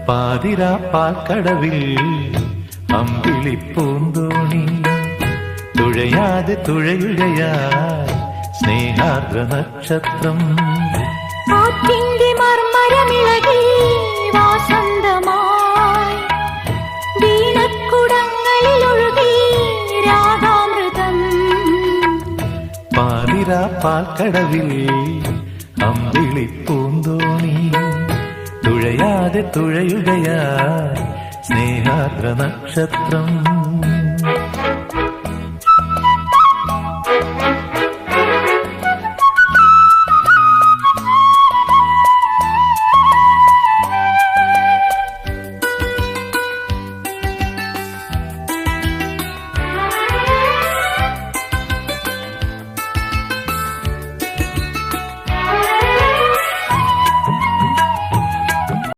പാതിരാ പാൽക്കടവിൽ അമ്പിളിപ്പൂന്തോണി തുഴയാതെ തുഴയുകയായി സ്നേഹാർദ്ര നക്ഷത്രം കാറ്റിന്റെ മർമരമിളകി വാസന്തമായി വീണക്കുടങ്ങളിൽ ഒഴുകി രാഗാമൃതം പാതിരാ പാൽക്കടവിൽ അമ്പിളിപ്പൂന്തോണി തുഴയാതെ തുഴയുകയായി സ്നേഹാർദ്ര നക്ഷത്രം